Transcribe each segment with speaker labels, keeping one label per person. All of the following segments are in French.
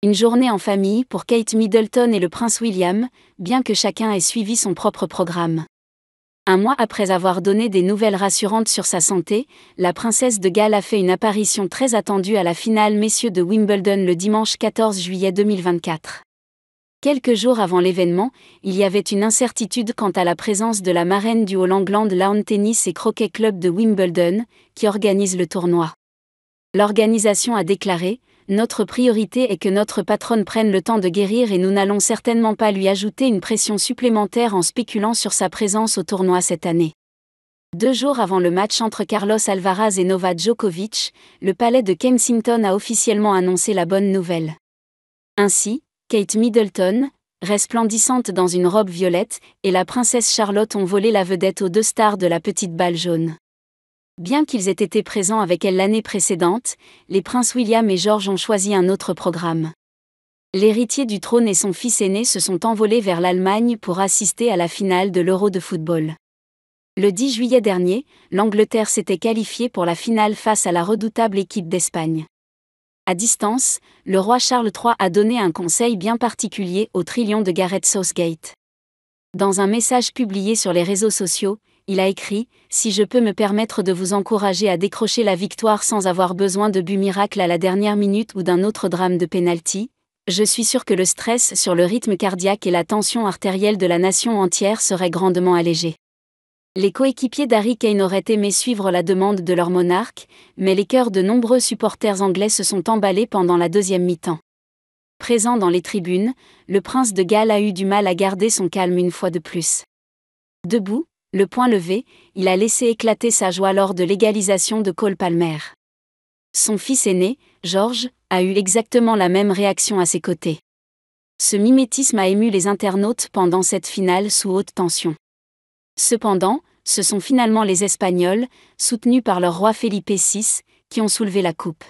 Speaker 1: Une journée en famille pour Kate Middleton et le prince William, bien que chacun ait suivi son propre programme. Un mois après avoir donné des nouvelles rassurantes sur sa santé, la princesse de Galles a fait une apparition très attendue à la finale messieurs de Wimbledon le dimanche 14 juillet 2024. Quelques jours avant l'événement, il y avait une incertitude quant à la présence de la marraine du All England Lawn Tennis et Croquet Club de Wimbledon, qui organise le tournoi. L'organisation a déclaré « Notre priorité est que notre patronne prenne le temps de guérir et nous n'allons certainement pas lui ajouter une pression supplémentaire en spéculant sur sa présence au tournoi cette année ». 2 jours avant le match entre Carlos Alcaraz et Novak Djokovic, le palais de Kensington a officiellement annoncé la bonne nouvelle. Ainsi, Kate Middleton, resplendissante dans une robe violette, et la princesse Charlotte ont volé la vedette aux 2 stars de la petite balle jaune. Bien qu'ils aient été présents avec elle l'année précédente, les princes William et George ont choisi un autre programme. L'héritier du trône et son fils aîné se sont envolés vers l'Allemagne pour assister à la finale de l'Euro de football. Le 10 juillet dernier, l'Angleterre s'était qualifiée pour la finale face à la redoutable équipe d'Espagne. À distance, le roi Charles III a donné un conseil bien particulier au trillion de Gareth Southgate. Dans un message publié sur les réseaux sociaux, il a écrit « Si je peux me permettre de vous encourager à décrocher la victoire sans avoir besoin de but miracle à la dernière minute ou d'un autre drame de pénalty, je suis sûr que le stress sur le rythme cardiaque et la tension artérielle de la nation entière seraient grandement allégés. » Les coéquipiers d'Harry Kane auraient aimé suivre la demande de leur monarque, mais les cœurs de nombreux supporters anglais se sont emballés pendant la deuxième mi-temps. Présent dans les tribunes, le prince de Galles a eu du mal à garder son calme une fois de plus. Debout, le poing levé, il a laissé éclater sa joie lors de l'égalisation de Cole Palmer. Son fils aîné, George, a eu exactement la même réaction à ses côtés. Ce mimétisme a ému les internautes pendant cette finale sous haute tension. Cependant, ce sont finalement les Espagnols, soutenus par leur roi Felipe VI, qui ont soulevé la coupe.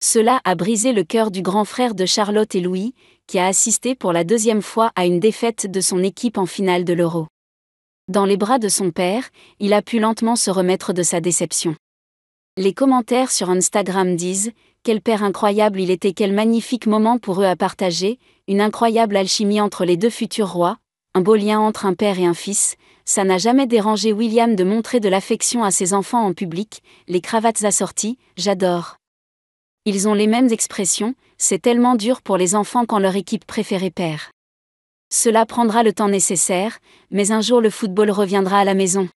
Speaker 1: Cela a brisé le cœur du grand frère de Charlotte et Louis, qui a assisté pour la 2e fois à une défaite de son équipe en finale de l'Euro. Dans les bras de son père, il a pu lentement se remettre de sa déception. Les commentaires sur Instagram disent « Quel père incroyable il était, quel magnifique moment pour eux à partager, une incroyable alchimie entre les 2 futurs rois, un beau lien entre un père et un fils, ça n'a jamais dérangé William de montrer de l'affection à ses enfants en public, les cravates assorties, j'adore. Ils ont les mêmes expressions, c'est tellement dur pour les enfants quand leur équipe préférée perd. Cela prendra le temps nécessaire, mais un jour le football reviendra à la maison. »